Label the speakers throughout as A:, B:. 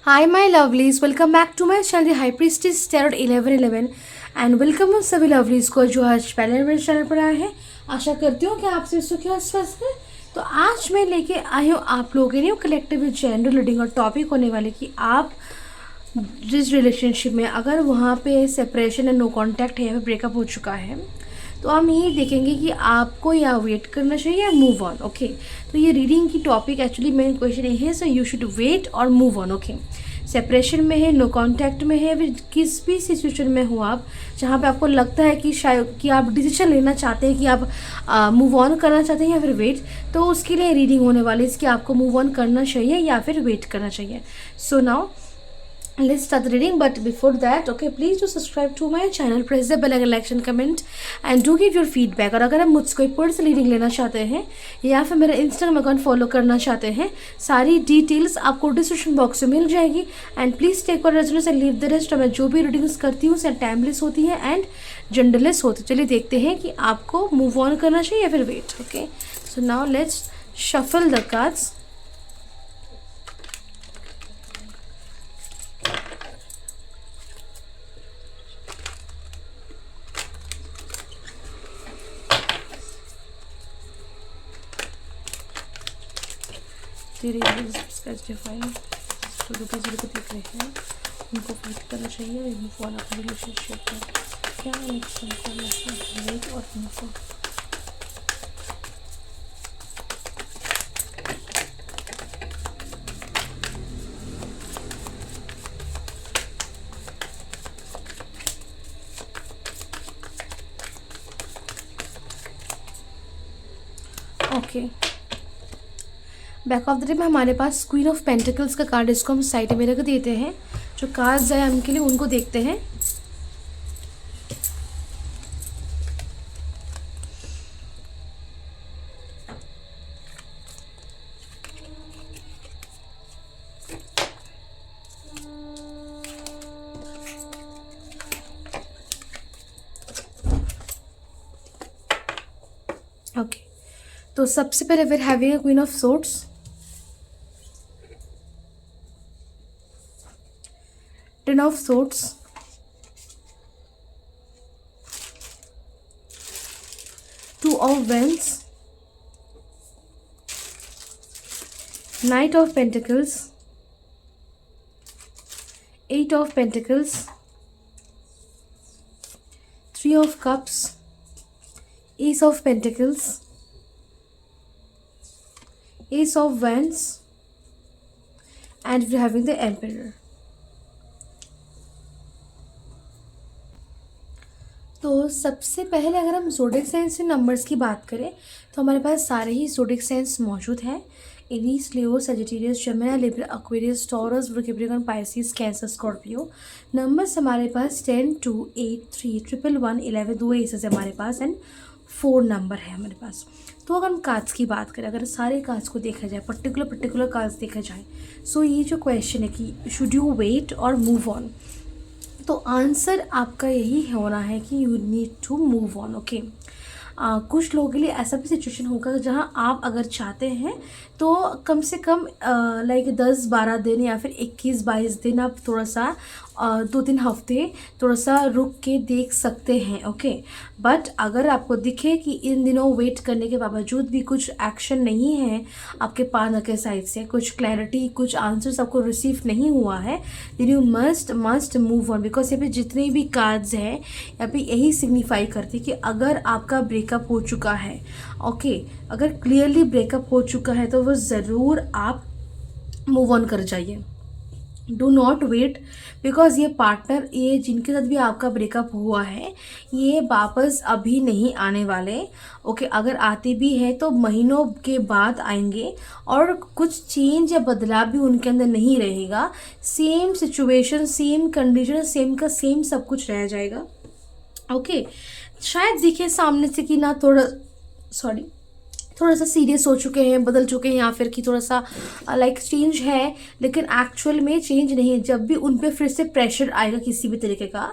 A: Hi my lovelies, welcome back to my channel High Priestess Tarot 1111 and welcome उन सभी lovelies को जो आज पहले मेरे चैनल पर आए हैं। आशा करती हूँ कि आप सभी सुखी और स्वस्थ हैं। तो आज मैं लेके आई हूँ आप लोगों के लिए कलेक्टिव जेंडर रीडिंग और टॉपिक होने वाले कि आप जिस रिलेशनशिप में अगर वहाँ पे सेपरेशन है, नो कांटेक्ट है या फिर ब्रेकअप हो चुका है, तो हम यही देखेंगे कि आपको या वेट करना चाहिए या मूव ऑन। ओके, तो ये रीडिंग की टॉपिक एक्चुअली मेन क्वेश्चन ये है, सो यू शुड वेट और मूव ऑन। ओके, सेपरेशन में है, नो कांटेक्ट में है, फिर किस भी सिचुएशन में हो आप जहाँ पे आपको लगता है कि शायद कि आप डिसीजन लेना चाहते हैं कि आप मूव ऑन करना चाहते हैं या फिर वेट, तो उसके लिए रीडिंग होने वाली है इसकी आपको मूव ऑन करना चाहिए या फिर वेट करना चाहिए। So now let's start the reading, but before that, okay, please do subscribe to my channel, press the bell icon, like and comment and do give your feedback। और अगर आप मुझसे कोई पर्सनल रीडिंग लेना चाहते हैं या फिर मेरा इंस्टाग्राम अकाउंट फॉलो करना चाहते हैं, सारी डिटेल्स आपको डिस्क्रिप्शन बॉक्स में मिल जाएगी। एंड प्लीज़ टेक और resonance and leave the rest. मैं जो भी रीडिंग्स करती हूँ उससे टाइमलेस होती है एंड जेंडरलेस होती है। चलिए देखते हैं कि आपको मूव ऑन करना चाहिए या फिर wait. Okay, so now let's shuffle the cards. Define जो लोग को देख रहे हैं उनको वेट करना चाहिए मूव ऑन अपने रिलेशनशिप में। क्या नेक्स्ट इन्फॉर्मेशन वेट और move on. Okay, back of the day में हमारे पास क्वीन ऑफ पेंटिकल्स का कार्ड, इसको हम साइड में रख देते हैं। जो कार्ड्स है उनके लिए उनको देखते हैं। ओके, तो सबसे पहले फिर having queen of swords, ten of swords, two of wands, knight of pentacles, eight of pentacles, three of cups, ace of pentacles, ace of wands and we're having the emperor। तो सबसे पहले अगर हम zodiac science से numbers की बात करें तो हमारे पास सारे ही ज़ोडिएक साइंस मौजूद हैं। Aries, Leo, Sagittarius, Gemini, Libra, Aquarius, Taurus, Capricorn, Pisces, Cancer, Scorpio. Numbers हमारे पास 10, 2, 8, 3, 111, 11, दो एसेस है हमारे पास एंड 4 नंबर है हमारे पास। तो अगर हम कार्ड्स की बात करें, अगर सारे कार्ड्स को देखा जाए, पर्टिकुलर कार्ड्स देखा जाए, सो ये जो क्वेश्चन है कि शुड यू वेट और मूव ऑन, तो आंसर आपका यही होना है कि you need to move on. Okay, कुछ लोगों के लिए ऐसा भी सिचुएशन होगा जहां आप अगर चाहते हैं तो कम से कम लाइक 10-12 दिन या फिर 21-22 दिन आप थोड़ा सा 2-3 हफ्ते थोड़ा सा रुक के देख सकते हैं। ओके, बट अगर आपको दिखे कि इन दिनों वेट करने के बावजूद भी कुछ एक्शन नहीं है आपके पार्टनर के साइड से, कुछ क्लैरिटी, कुछ आंसर्स आपको रिसीव नहीं हुआ है, then you must move on. Because यहाँ पे जितने भी कार्ड्स हैं यहाँ पे यही सिग्निफाई करती कि अगर आपका ब्रेकअप हो चुका है, ओके, अगर क्लियरली ब्रेकअप हो चुका है तो वो ज़रूर आप मूव ऑन कर जाइए। डू नॉट वेट, बिकॉज ये पार्टनर, ये जिनके साथ भी आपका ब्रेकअप हुआ है, ये वापस अभी नहीं आने वाले। ओके, अगर आते भी हैं तो महीनों के बाद आएंगे और कुछ चेंज या बदलाव भी उनके अंदर नहीं रहेगा। Same situation, same condition, same का सेम सब कुछ रह जाएगा। ओके, शायद दिखे सामने से कि ना थोड़ा थोड़ा सा सीरियस हो चुके हैं, बदल चुके हैं, या फिर कि थोड़ा सा लाइक चेंज है, लेकिन एक्चुअल में चेंज नहीं है। जब भी उन पे फिर से प्रेशर आएगा किसी भी तरीके का,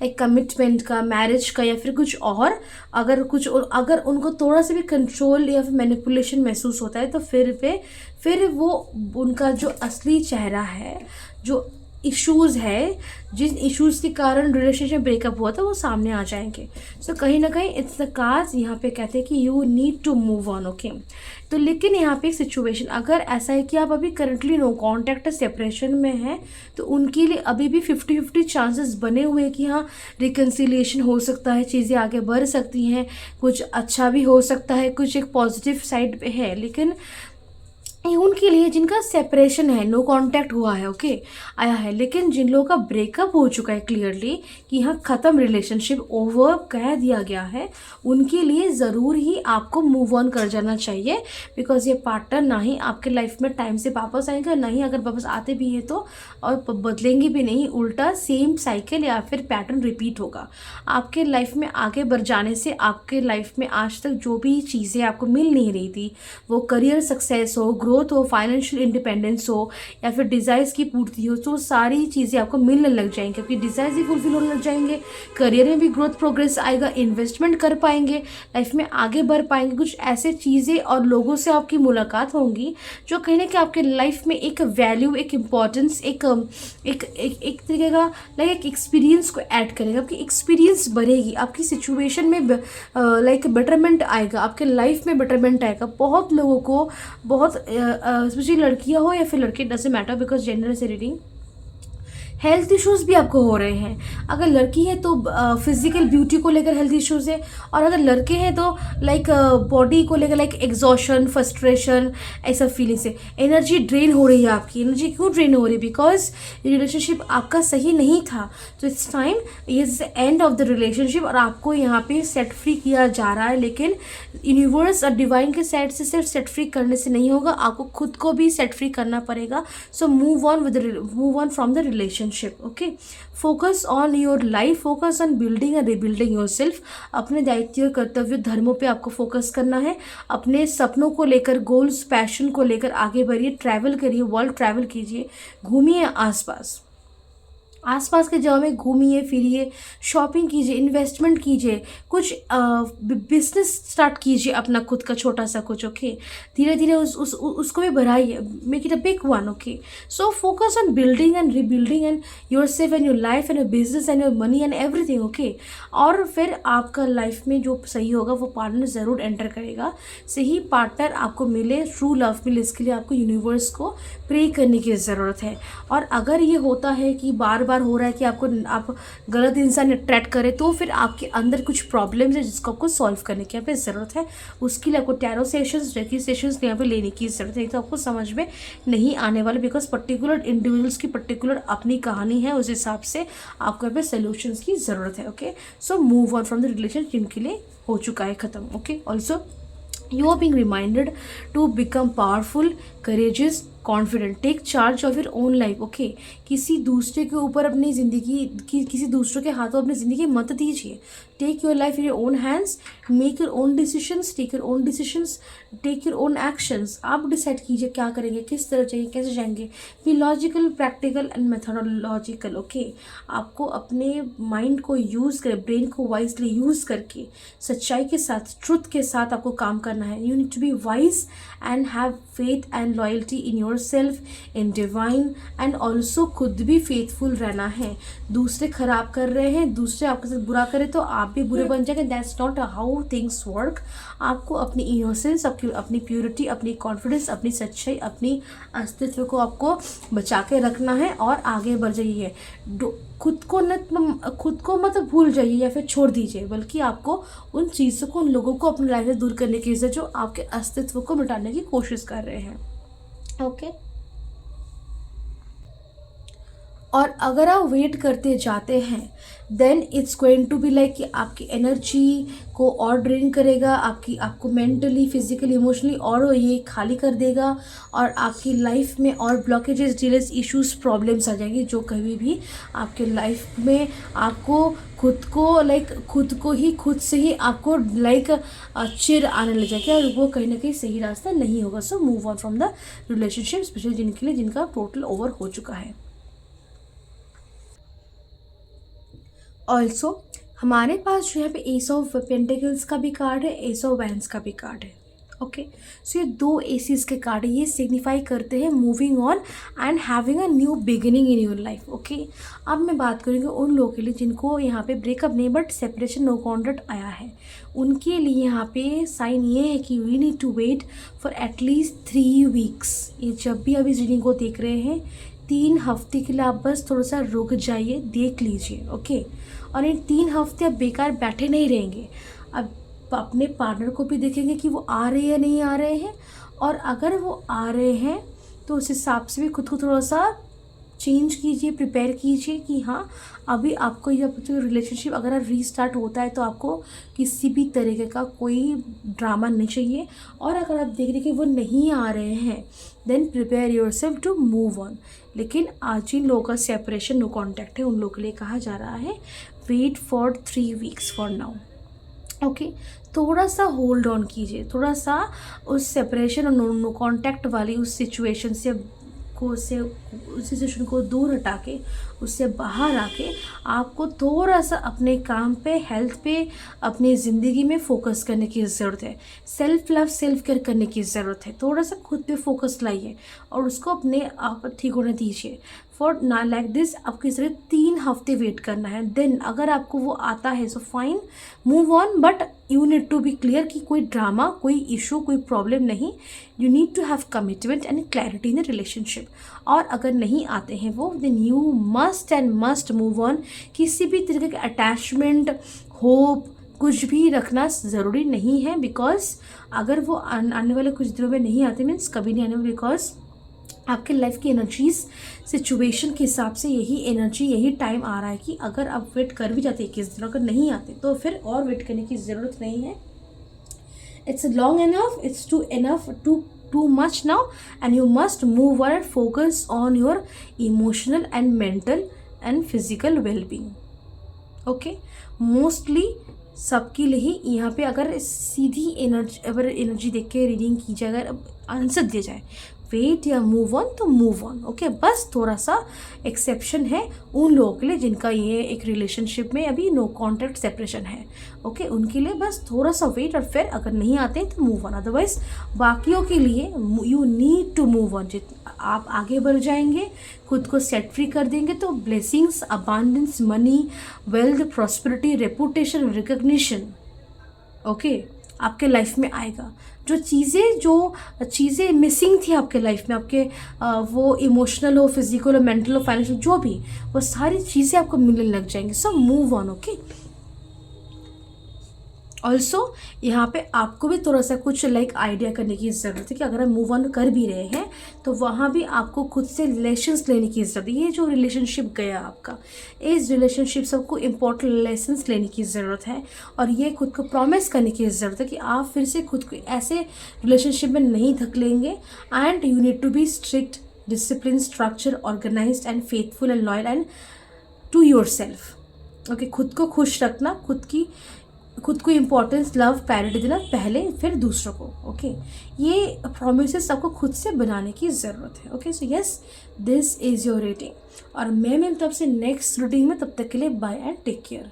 A: लाइक कमिटमेंट का, मैरिज का, या फिर कुछ और, अगर उनको थोड़ा सा भी कंट्रोल या फिर मैनिपुलेशन महसूस होता है, तो फिर वो उनका जो असली चेहरा है, जो इश्यूज़ है, जिन इश्यूज़ के कारण रिलेशनशिप ब्रेकअप हुआ था, वो सामने आ जाएंगे। सो कहीं ना कहीं इट्स द कार्ड्स यहाँ पे कहते हैं कि you need to move on, okay. तो लेकिन यहाँ पे एक सिचुएशन अगर ऐसा है कि आप अभी करंटली नो कॉन्टैक्ट सेपरेशन में हैं, तो उनके लिए अभी भी 50-50 चांसेस बने हुए हैं कि हाँ रिकन्सिलिएशन हो सकता है, चीज़ें आगे बढ़ सकती हैं, कुछ अच्छा भी हो सकता है, कुछ एक पॉजिटिव साइड पे है। लेकिन ये उनके लिए जिनका सेपरेशन है, नो कांटेक्ट हुआ है, ओके, आया है। लेकिन जिन लोगों का ब्रेकअप हो चुका है क्लियरली, कि यहाँ ख़त्म, रिलेशनशिप ओवर कह दिया गया है, उनके लिए ज़रूर ही आपको मूव ऑन कर जाना चाहिए। बिकॉज ये पार्टनर ना ही आपके लाइफ में टाइम से वापस आएगा, ना ही अगर वापस आते भी हैं तो और बदलेंगे भी नहीं, उल्टा सेम साइकिल या फिर पैटर्न रिपीट होगा। आपके लाइफ में आगे बढ़ जाने से आपके लाइफ में आज तक जो भी चीज़ें आपको मिल नहीं रही थी, वो करियर सक्सेस हो, ग्रोथ हो, फाइनेंशियल इंडिपेंडेंस हो, या फिर डिज़ायर्स की पूर्ति हो, तो सारी चीज़ें आपको मिलने लग जाएंगी, क्योंकि डिज़ायर्स ही फुलफिल होने लग जाएंगे, करियर में भी ग्रोथ प्रोग्रेस आएगा, इन्वेस्टमेंट कर पाएंगे, लाइफ में आगे बढ़ पाएंगे। कुछ ऐसे चीज़ें और लोगों से आपकी मुलाकात होंगी जो कहीं ना कहीं आपके लाइफ में एक वैल्यू, एक इम्पॉर्टेंस, एक एक एक एक तरीके का लाइक एक एक्सपीरियंस को ऐड करेगा। आपकी एक्सपीरियंस बढ़ेगी, आपकी सिचुएशन में लाइक बेटरमेंट आएगा, आपके लाइफ में बेटरमेंट आएगा। बहुत लोगों को, बहुत स्पेशली लड़कियां हो या फिर लड़के, डजंट मैटर, बिकॉज जेंडर से रीडिंग, हेल्थ इश्यूज़ भी आपको हो रहे हैं। अगर लड़की है तो फिजिकल ब्यूटी को लेकर हेल्थ इश्यूज़ है, और अगर लड़के हैं तो लाइक बॉडी को लेकर लाइक एग्जॉशन, फ्रस्ट्रेशन, ऐसा फीलिंग्स है। एनर्जी ड्रेन हो रही है आपकी। एनर्जी क्यों ड्रेन हो रही है? बिकॉज रिलेशनशिप आपका सही नहीं था। तो it's time, is the end of the relationship, और आपको यहाँ पे सेट फ्री किया जा रहा है। लेकिन यूनिवर्स और डिवाइन के साइड से सिर्फ सेट फ्री करने से नहीं होगा, आपको खुद को भी सेट फ्री करना पड़ेगा। सो move on from the relationship, okay. Focus on your life, focus on building and rebuilding your self. अपने दायित्व, कर्तव्य, धर्मों पे आपको फोकस करना है। अपने सपनों को लेकर, गोल्स, पैशन को लेकर आगे बढ़िए, ट्रैवल करिए, वर्ल्ड ट्रैवल कीजिए, घूमिए आसपास के जगह में, घूमिए फिरिए, शॉपिंग कीजिए, इन्वेस्टमेंट कीजिए, कुछ बिजनेस स्टार्ट कीजिए अपना खुद का छोटा सा कुछ, ओके। धीरे धीरे उसको भी बढ़ाइए, make it a big one, okay. So focus on building and rebuilding and your self and your life and your business and your money and everything, okay. और फिर आपका लाइफ में जो सही होगा वो पार्टनर ज़रूर एंटर करेगा। सही पार्टनर आपको मिले, ट्रू लव मिले, इसके लिए आपको यूनिवर्स को प्रे करने की ज़रूरत है। और अगर ये होता है कि बार बार हो रहा है कि आप गलत इंसान अट्रैक्ट करें, तो फिर आपके अंदर कुछ प्रॉब्लम्स है जिसको आपको सॉल्व करने की यहाँ पे ज़रूरत है। उसके लिए आपको टैरो सेशंस, रेकी सेशंस यहाँ पे लेने की ज़रूरत है। तो आपको समझ में नहीं आने वाले, बिकॉज पर्टिकुलर इंडिविजुअल्स की पर्टिकुलर अपनी कहानी है, उस हिसाब से आपको यहाँ पे सोल्यूशंस की ज़रूरत है, okay. So move on from the relation जिनके लिए हो चुका है ख़त्म, okay. Also you are being reminded to become powerful, courageous, confident, take charge of your own life, okay. किसी दूसरे के ऊपर अपनी ज़िंदगी किसी दूसरों के हाथों अपनी ज़िंदगी मत दीजिए। Take your life in your own hands, make your own decisions, take your own decisions, take your own actions. आप डिसाइड कीजिए क्या करेंगे, किस तरह जाएंगे, कैसे जाएंगे। Be logical, practical and methodological, okay. आपको अपने माइंड को यूज़ कर, ब्रेन को वाइजली यूज़ करके, सच्चाई के साथ, ट्रुथ के साथ आपको काम करना है। You need to be wise and have faith and loyalty in yourself, in divine, and also खुद भी फेथफुल रहना है। दूसरे खराब कर रहे हैं, दूसरे आपके साथ बुरा करें तो आप भी बुरे बन जाएंगे। That's not how things work. आपको अपनी इनोसेंस, अपनी प्योरिटी, अपनी कॉन्फिडेंस, अपनी सच्चाई, अपनी अस्तित्व को आपको बचा के रखना है और आगे बढ़ जाइए। खुद को मत भूल जाइए या फिर छोड़ दीजिए, बल्कि आपको उन चीज़ों को, उन लोगों को अपनी लाइफ से दूर करने की ज़रूरत है जो आपके अस्तित्व को मिटाने की कोशिश कर रहे हैं, ओके। और अगर आप वेट करते जाते हैं then it's going to be like कि आपकी एनर्जी को और ड्रेन करेगा, आपको मेंटली, फिजिकली, इमोशनली और ये खाली कर देगा, और आपकी लाइफ में और ब्लॉकेजेस, डिलेस, इश्यूज, प्रॉब्लम्स आ जाएंगे जो कभी भी आपके लाइफ में आपको खुद से ही आपको चिर आने लग जाएगा, और वो कहीं ना कहीं सही रास्ता नहीं होगा. सो move on from the relationship, specially जिनका टोटल ओवर हो चुका है. ऑल्सो हमारे पास जो यहाँ पे एस ऑफ पेंटिकल्स का भी कार्ड है, एस ऑफ वैंड्स का भी कार्ड है. ओके, सो ये दो एसीज के कार्ड है. ये सिग्निफाई करते हैं moving on and having a new beginning in your life. Okay, अब मैं बात करूँगी उन लोगों के लिए जिनको यहाँ पे ब्रेकअप नहीं बट सेपरेशन, नो कॉन्ट्रैक्ट आया है. उनके लिए यहाँ पे साइन ये है कि we need to wait for at least 3 weeks. ये जब भी आप इस रीडिंग को देख रहे हैं 3 हफ्ते के लिए आप बस थोड़ा सा रुक जाइए, देख लीजिए. ओके, और इन 3 हफ्ते आप बेकार बैठे नहीं रहेंगे. अब अपने पार्टनर को भी देखेंगे कि वो आ रहे हैं या नहीं आ रहे हैं, और अगर वो आ रहे हैं तो उस हिसाब से भी खुद को थोड़ा सा चेंज कीजिए, प्रिपेयर कीजिए कि हाँ अभी आपको जब रिलेशनशिप अगर रीस्टार्ट होता है तो आपको किसी भी तरीके का कोई ड्रामा नहीं चाहिए. और अगर आप देख रहे हैं कि वो नहीं आ रहे हैं then prepare yourself to move on. लेकिन आज जिन लोगों का सेपरेशन, नो कॉन्टैक्ट है, उन लोगों के लिए कहा जा रहा है wait for 3 weeks for now. Okay, थोड़ा सा होल्ड ऑन कीजिए, थोड़ा सा उस सेपरेशन और नो कॉन्टैक्ट वाली उस सिचुएशन उस सिचुएशन को दूर हटा के, उससे बाहर आके आपको थोड़ा सा अपने काम पे, हेल्थ पे, अपनी ज़िंदगी में फोकस करने की ज़रूरत है. सेल्फ लव, सेल्फ केयर करने की ज़रूरत है. थोड़ा सा खुद पे फोकस लाइए और उसको अपने आप ठीक होने दीजिए. फॉर ना लाइक दिस आपको सिर्फ 3 हफ्ते वेट करना है. देन अगर आपको वो आता है so fine, move on, but you need to be clear कि कोई ड्रामा, कोई इशू, कोई प्रॉब्लम नहीं. You need to have commitment and clarity in the relationship. और अगर नहीं आते हैं वो then you must move on. किसी भी तरीके के अटैचमेंट, होप कुछ भी रखना ज़रूरी नहीं है, बिकॉज अगर वो आने वाले कुछ दिनों में नहीं आते मीन्स कभी नहीं आने वाले, बिकॉज आपके लाइफ की एनर्जीज सिचुएशन के हिसाब से यही टाइम आ रहा है कि अगर आप वेट कर भी जाते 21 दिन, अगर नहीं आते तो फिर और वेट करने की ज़रूरत नहीं है. It's long enough, it's too enough, too much now, and you must move on and focus on your emotional and mental and physical well-being. Okay, mostly सबके लिए ही यहाँ पे अगर सीधी एनर्जी देख के रीडिंग की जाए, अगर आंसर दिया जाए वेट या मूव ऑन तो मूव ऑन. ओके, बस थोड़ा सा एक्सेप्शन है उन लोगों के लिए जिनका ये एक रिलेशनशिप में अभी नो कॉन्टैक्ट सेपरेशन है. ओके, उनके लिए बस थोड़ा सा वेट, और फिर अगर नहीं आते तो मूव ऑन. अदरवाइज बाकियों के लिए you need to move on. आप आगे बढ़ जाएंगे, खुद को सेट फ्री कर देंगे तो blessings, abundance, money, wealth, prosperity, reputation, recognition okay आपके लाइफ में आएगा. जो चीज़ें मिसिंग थी आपके लाइफ में, आपके वो इमोशनल हो, फिजिकल हो, मेंटल हो, फाइनेंशियल, जो भी, वो सारी चीज़ें आपको मिलने लग जाएंगी. सो मूव ऑन. ओके, ऑल्सो यहाँ पे आपको भी थोड़ा सा कुछ आइडिया करने की ज़रूरत है कि अगर आप मूव ऑन कर भी रहे हैं तो वहाँ भी आपको खुद से लेसन्स लेने की ज़रूरत है. ये जो रिलेशनशिप गया आपका, इस रिलेशनशिप से आपको इम्पोर्टेंट लेसन्स लेने की ज़रूरत है, और ये खुद को प्रॉमिस करने की ज़रूरत है कि आप फिर से खुद को ऐसे रिलेशनशिप में नहीं धकेलेंगे. And you need to be strict, discipline, structure, organised and faithful and loyal and to yourself. Okay, खुद को खुश रखना, खुद को इम्पोर्टेंस, लव, प्रायोरिटी देना पहले, फिर दूसरों को. ओके, ये प्रॉमिसेस आपको खुद से बनाने की ज़रूरत है. Okay, so yes, this is your reading, और मैं मिलता हूँ आपसे नेक्स्ट रीडिंग में. तब तक के लिए बाय एंड टेक केयर.